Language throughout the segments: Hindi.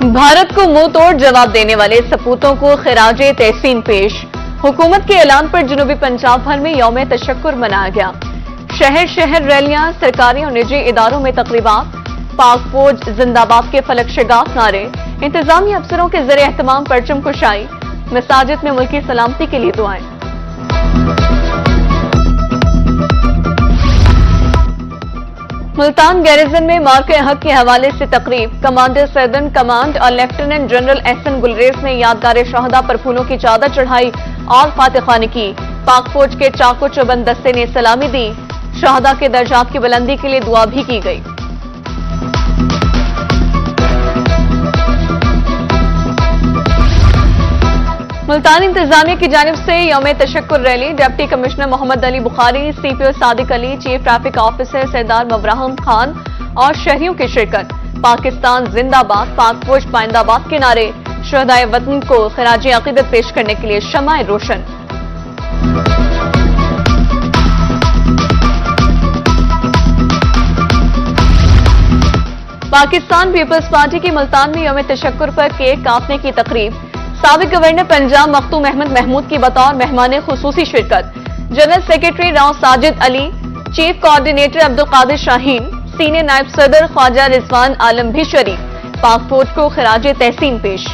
भारत को मुंह तोड़ जवाब देने वाले सपूतों को खिराजे तहसीन पेश। हुकूमत के ऐलान पर जनूबी पंजाब भर में यौम तशक्कुर मनाया गया। शहर शहर रैलियां, सरकारी और निजी इदारों में तकरीबात, पाक फौज जिंदाबाद के फलक शिगाफ नारे, इंतजामी अफसरों के जरिए एहतमाम परचम कुशाई, मसाजिद में मुल्की सलामती के लिए दुआएं। मुल्तान गैरिजन में मार्के हक के हवाले से तकरीब, कमांडर सदर्न कमांड और लेफ्टिनेंट जनरल एहसन गुलरेज ने यादगार शहदा पर फूलों की चादर चढ़ाई और फातिखानी की। पाक फौज के चाको चौबंद दस्ते ने सलामी दी। शहदा के दर्जात की बुलंदी के लिए दुआ भी की गई। मुल्तान इंतजामिया की जानिब से यौम तशक्कुर rally, deputy commissioner Mohammad Ali Bukhari, CPO Sadiq Ali, chief traffic officer Sardar मबराहम खान और शहरियों की शिरकत। पाकिस्तान जिंदाबाद, पाक फौज पाइंदाबाद के नारे, शहदाए वतन को खिराजे अकीदत पेश करने के लिए शमाए रोशन। पाकिस्तान पीपल्स पार्टी की मुल्तान में यौम तशक्कुर पर केक काटने की तकरीब, साबिक गवर्नर पंजाब मखदूम अहमद महमूद की बतौर मेहमान खुसूसी शिरकत। General secretary Rao Sajid Ali, chief coordinator Abdul Qadir Shaheen, senior नायब सदर ख्वाजा रिजवान आलम भी शरीक। पाक फौज को खिराजे तहसीन पेश।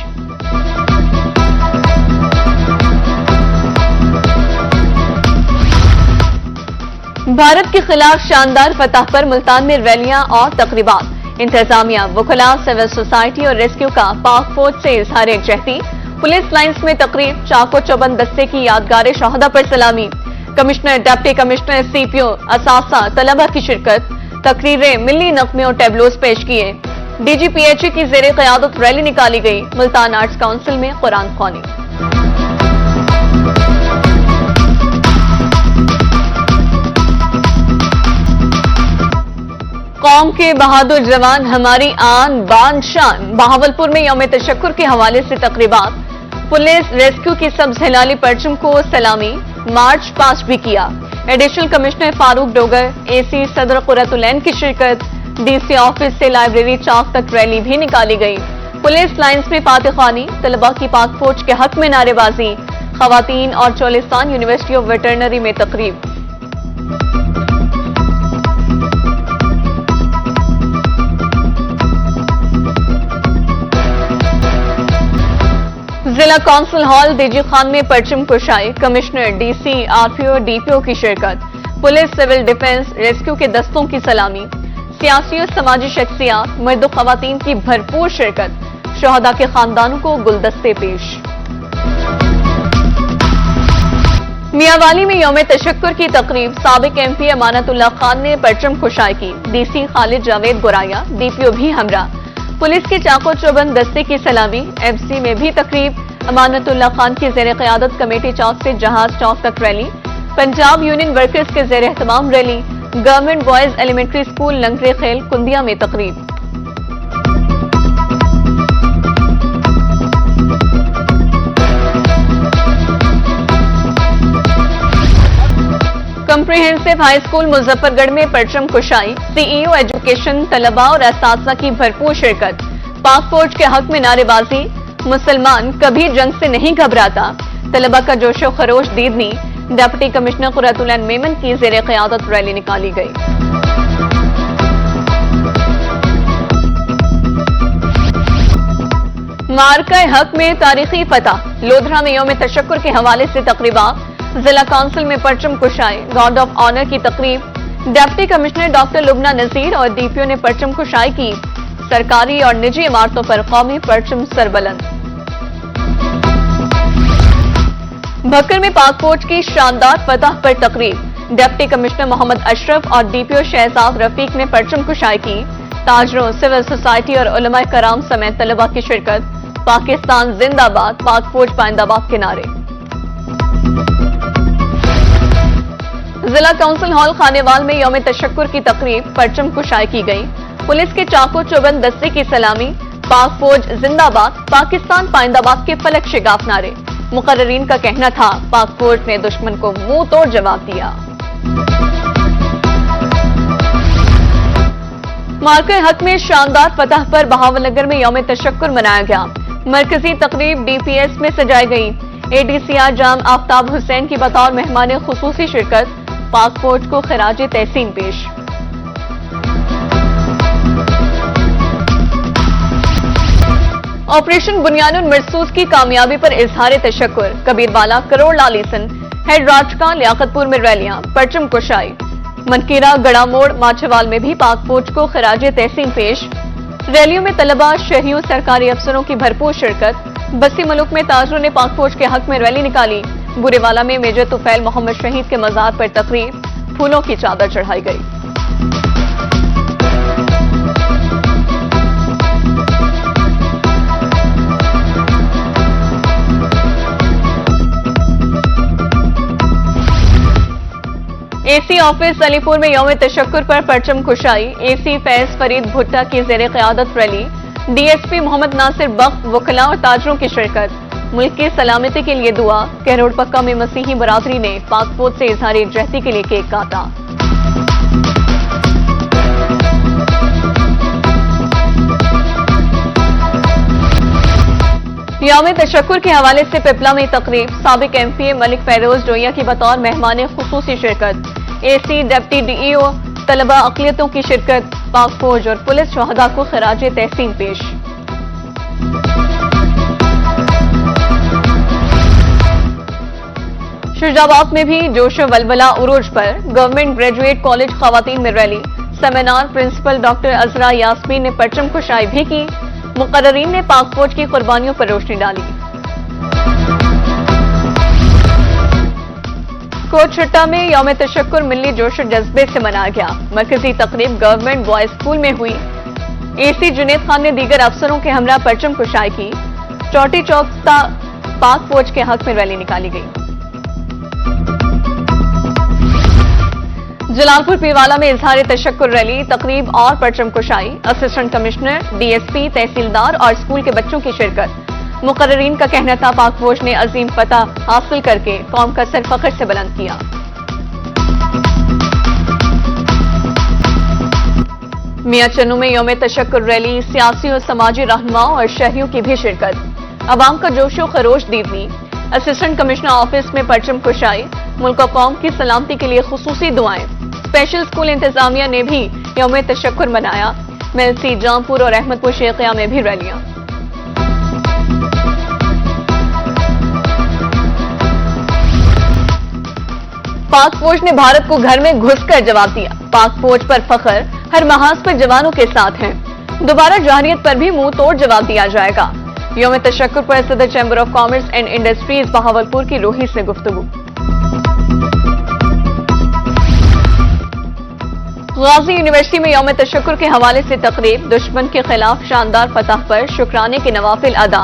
भारत के खिलाफ शानदार फतह पर मुल्तान में रैलियां और तकरीबात। इंतजामिया, वकला, सिविल सोसाइटी और रेस्क्यू का पाक फौज से इजहार यकजहती। पुलिस लाइंस में तकरीब, चाको चौबंद दस्ते की यादगार शहदा पर सलामी। कमिश्नर, डिप्टी कमिश्नर, सीपीओ, असासा, तलबा की शिरकत। तकरीरें, मिली नगमे और टेबलोज पेश किए। डीजीपीएचई की जेर क़यादत रैली निकाली गई। मुल्तान आर्ट्स काउंसिल में कुरान ख्वानी। कौम के बहादुर जवान हमारी आन बान शान। बहावलपुर में यौम तशक्कुर के हवाले से तकरीबात, पुलिस रेस्क्यू की सब झलाली परचम को सलामी, मार्च पास्ट भी किया। Additional commissioner Farooq Dogar, AC सदर कुरतुलैन की शिरकत। डीसी ऑफिस से लाइब्रेरी चौक तक रैली भी निकाली गई। पुलिस लाइंस में फातिखानी, तलबा की पाक फौज के हक में नारेबाजी। खवातीन और चोलिस्तान यूनिवर्सिटी ऑफ वेटरनरी में तकरीब। जिला कौंसिल हॉल डीजी खान में परचम कुशाई, कमिश्नर, डीसी, आरपीओ, डीपीओ की शिरकत। पुलिस, सिविल डिफेंस, रेस्क्यू के दस्तों की सलामी। सियासी और समाजी शख्सियात, मर्द खवातीन की भरपूर शिरकत। शहदा के खानदानों को गुलदस्ते पेश। मियांवाली में यौम तशक्कुर की तकरीब, साबिक एमपी अमानतुल्लाह खान ने परचम कुशाई की। डीसी खालिद जावेद गोराया, डीपीओ भी हमरा। पुलिस के चाको चौबंद दस्ते की सलामी। एफसी में भी तकरीब, अमानतुल्लाह खान की जेर क़यादत कमेटी चौक से जहाज चौक तक रैली। पंजाब यूनियन वर्कर्स के जेर एहतमाम rally. Government boys elementary school Langre Khel Kundian में तकरीब। कॉम्प्रिहेंसिव हाई स्कूल मुजफ्फरगढ़ में परचम कुशाई। सीईओ एजुकेशन, तलबा और असातिज़ा की भरपूर शिरकत। पाक फौज के हक में नारेबाजी। मुसलमान कभी जंग से नहीं घबराता। तलबा का जोशो खरोश दीदनी। डिप्टी कमिश्नर कुरतुलैन मेमन की जेर क़यादत रैली निकाली गई। मार्का हक में तारीखी फतह, लोधरा में यौम तशक्कुर के हवाले से तकरीबात। जिला काउंसिल में परचम कुशाई, गार्ड ऑफ ऑनर की तकरीब। डिप्टी कमिश्नर डॉक्टर लुबना नजीर और डीपीओ ने परचम कुशाई की। सरकारी और निजी इमारतों पर कौमी परचम सरबलंद। भक्कर में पाक फौज की शानदार फतह पर तकरीब। डिप्टी कमिश्नर मोहम्मद अशरफ और डीपीओ शहजाद रफीक ने परचम कुशाई की। ताजरों, सिविल सोसाइटी और उलमाए कराम समेत तलबा की शिरकत। पाकिस्तान जिंदाबाद, पाक फौज पाइंदाबाद के नारे। जिला काउंसिल हॉल खानेवाल में यौम तशक्कुर की तकरीब, परचम कुशाई की गई। पुलिस के चाको चौबंद दस्ते की सलामी। पाक फौज जिंदाबाद, पाकिस्तान पाइंदाबाद के फलक शिगाफ नारे। मुकर्ररीन का कहना था, पाक फौज ने दुश्मन को मुंह तोड़ जवाब दिया। मार्के हक में शानदार फतह पर बहावलनगर में यौम तशक्कुर मनाया गया। मरकजी तकरीब डीपीएस में सजाई गई। एडीसीआर जाम आफ्ताब हुसैन की बतौर मेहमान खुसूसी शिरकत। पाक फौज को खिराजे तहसीन पेश। ऑपरेशन बुनियानुन मरसूस की कामयाबी पर इजहार तशक्कुर। कबीरवाला, करोड़ लालीसन, हेड राजका, लियाकतपुर में रैलियां, परचम कुशाई। मनकीरा, गड़ामोड़, माछवाल में भी पाक फौज को खिराजे तहसीन पेश। रैलियों में तलबा, शहरियों, सरकारी अफसरों की भरपूर शिरकत। बस्ती मुल्क में ताजरों ने पाक फौज के हक में रैली निकाली। बुरेवाला में मेजर तुफैल मोहम्मद शहीद के मजार पर तकरीब, फूलों की चादर चढ़ाई गई। एसी ऑफिस अलीपुर में यौम तशक्कुर पर परचम कुशाई। एसी फैज फरीद भुट्टा की जेर क़यादत रैली। डीएसपी मोहम्मद नासिर बख्त, वकला और ताजरों की शिरकत। मुल्क की सलामती के लिए दुआ। कहरोड़ पक्का में मसीही बरादरी ने पाक फौज से इजहार यकजहती के लिए केक काटा। यौम तशक्कुर के हवाले से पिपला में तकरीब। साबिक एमपीए मलिक फैरोज डोइया की बतौर मेहमान खुसूसी शिरकत। एसी, डिप्टी डीईओ, तलबा अक़लियतों की शिरकत। पाक फौज और पुलिस शहदा को खिराजे तहसीन पेश। शुजाबाद में भी जोश वलवला उरूज पर। गवर्नमेंट ग्रेजुएट कॉलेज खवातीन में रैली। सेमिनार प्रिंसिपल डॉक्टर अजरा यास्मीन ने परचम कुशाई भी की। मुकर्ररीन ने पाक फौज की कुर्बानियों पर रोशनी डाली। कोटशट्टा में यौम तशक्कुर मिली जोश और जज्बे से मनाया गया। मरकजी तकरीब गवर्नमेंट बॉयज स्कूल में हुई। एसी जुनेद खान ने दीगर अफसरों के हमरा परचम कुशाई की। चौटी चौक पाक फौज के हक में रैली निकाली गई। जलालपुर पीवाला में इजहार तशक्कुर रैली, तकरीब और परचम कुशाई। असिस्टेंट कमिश्नर, डीएसपी, तहसीलदार और स्कूल के बच्चों की शिरकत। मुकर्ररीन का कहना था पाक फौज ने अजीम फतह हासिल करके कौम का सर फख्र से बुलंद किया। मियां चन्नू में यौम तशक्कुर रैली, सियासी और समाजी रहनुमाओं और शहरियों की भी शिरकत। अवाम का जोशो खरोश दीदनी। असिस्टेंट कमिश्नर ऑफिस में परचम कुशाई। मुल्क और कौम की सलामती के लिए खुसूसी दुआएं। स्पेशल स्कूल इंतजामिया ने भी यौम तशक्कुर मनाया। मेलसी, जामपुर और अहमदपुर शेखिया में भी रैलियां। पाक फौज ने भारत को घर में घुसकर जवाब दिया। पाक फौज पर फख्र, हर महाज पर जवानों के साथ हैं। दोबारा जवाहरियत पर भी मुंह तोड़ जवाब दिया जाएगा। यौम तशक्कुर पर सदर chamber of commerce and industries Bahawalpur की रूही से गुफ्तगू। गाजी यूनिवर्सिटी में यौम तशक्कुर के हवाले से तकरीब। दुश्मन के खिलाफ शानदार फतह पर शुक्राने के नवाफिल अदा।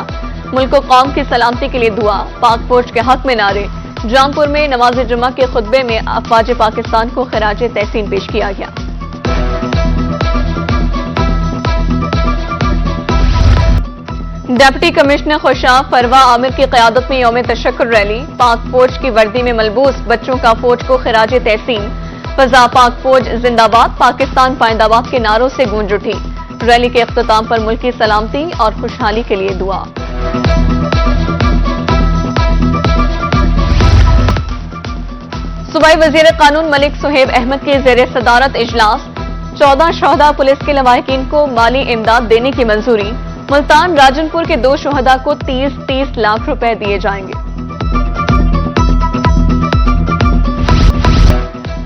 मुल्क और कौम की सलामती के लिए दुआ। पाक फौज के हक में नारे। जामपुर में नमाज जुमा के खुतबे में अफवाज पाकिस्तान को खिराजे तहसीन पेश किया गया। डिप्टी कमिश्नर खुशाब फरवा आमिर की क़यादत में यौम तशक्कुर रैली। पाक फौज की वर्दी में मलबूस बच्चों का फौज को खिराजे तहसीन। फजा पाक फौज जिंदाबाद, पाकिस्तान पाइंदाबाद के नारों से गूंज उठी। रैली के इख्तिताम पर मुल्क की सलामती और खुशहाली के लिए दुआ। सूबाई वजीर कानून मलिक सुहेब अहमद की जेर सदारत इजलास। 14 शहदा पुलिस के लवाहिकीन को माली इमदाद देने की मंजूरी। मुल्तान राजनपुर के 2 शहदा को 30-30 लाख रुपए दिए जाएंगे।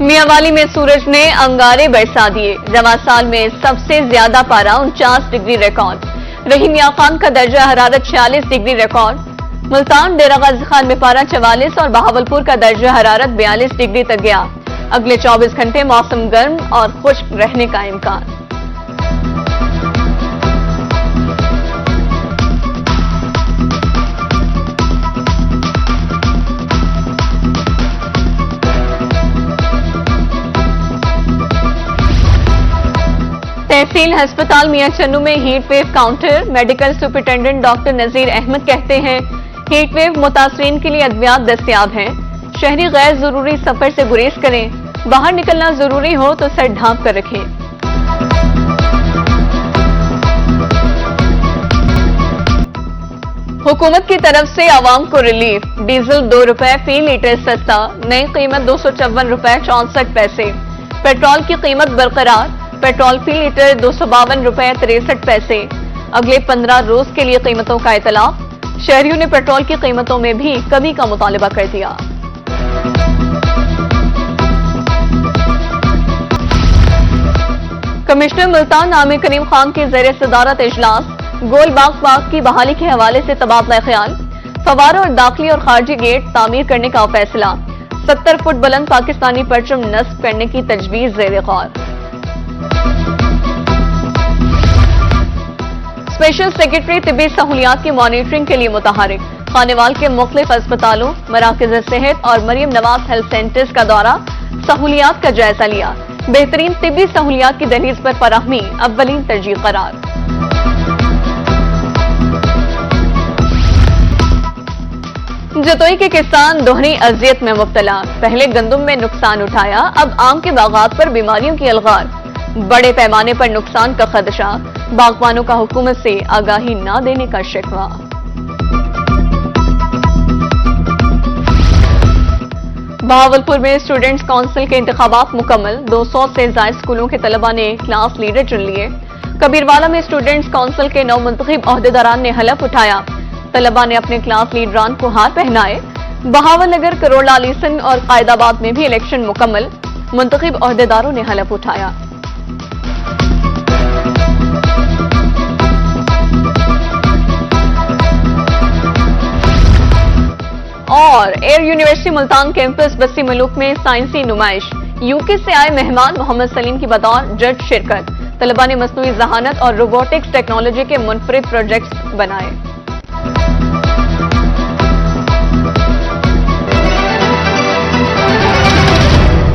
मियांवाली में सूरज ने अंगारे बरसा दिए। रवां साल में सबसे ज्यादा पारा 49 डिग्री रिकॉर्ड। रही मियां खान का दर्जा हरारत 46 डिग्री रिकॉर्ड। मुल्तान, डेरा गाजी खान में पारा 44 और बहावलपुर का दर्जा हरारत 42 डिग्री तक गया। अगले 24 घंटे मौसम गर्म और खुश्क रहने का इम्कान। तहसील अस्पताल मियां चन्नू में heat wave counter. Medical superintendent doctor Nazir Ahmad कहते हैं हीट वेव मुतासरीन के लिए अद्वियात दस्तयाब हैं। शहरी गैर जरूरी सफर से गुरेज करें। बाहर निकलना जरूरी हो तो सर ढांप कर रखें। हुकूमत की तरफ से आवाम को रिलीफ। डीजल 2 रुपए फी लीटर सस्ता, नई कीमत 254 रुपए 64 पैसे। पेट्रोल की कीमत बरकरार, पेट्रोल फी लीटर 252 रुपए 63 पैसे। अगले 15 रोज के लिए कीमतों का इतलाफ। शहरियों ने पेट्रोल की कीमतों में भी कमी का मुतालबा कर दिया। कमिश्नर मुल्तान आमिर करीम खान की ज़ेर सदारत इजलास। गोलबाग पार्क की बहाली के हवाले से तबादला ख्याल। फवारों और दाखिली और खारजी गेट तामीर करने का फैसला। 70 फुट बुलंद पाकिस्तानी परचम नस्ब करने की तजवीज ज़ेर गौर। स्पेशल सेक्रेटरी तिब्बी सहूलियात की मॉनिटरिंग के लिए मुतहरिक। खानेवाल के मुख्तलिफ अस्पतालों, मराकज़ सेहत और मरियम नवाज हेल्थ सेंटर्स का दौरा, सहूलियात का जायजा लिया। बेहतरीन तिब्बी सहूलियात की दहलीज पर फराहमी अव्वलीन तरजीह करार। जतोई के किसान दोहरी अजियत में मुब्तला। पहले गंदम में नुकसान उठाया, अब आम के बागात पर बीमारियों की अलगार। बड़े पैमाने पर नुकसान का खदशा, बागबानों का हुकूमत से आगाही न देने का शिकवा। बहावलपुर में स्टूडेंट्स काउंसिल के इंतखाबात मुकम्मल। 200 से ज्यादा स्कूलों के तलबा ने क्लास लीडर चुन लिए। कबीरवाला में स्टूडेंट्स काउंसिल के नौ मुंतखब ओहदेदारान ने हलफ उठाया। तलबा ने अपने क्लास लीडरान को हार पहनाए। बहावलनगर, करोड़ा लीसन और कायदाबाद में भी इलेक्शन मुकम्मल। मुंतखब ओहदेदारों ने हलफ उठाया। और एयर यूनिवर्सिटी मुल्तान कैंपस बस्ती मलूक में साइंसी नुमाइश। यूके से आए मेहमान मोहम्मद सलीम की बतौर जज शिरकत। तलबा ने मसनूई जहानत और रोबोटिक्स टेक्नोलॉजी के मुनफरिद प्रोजेक्ट्स बनाए।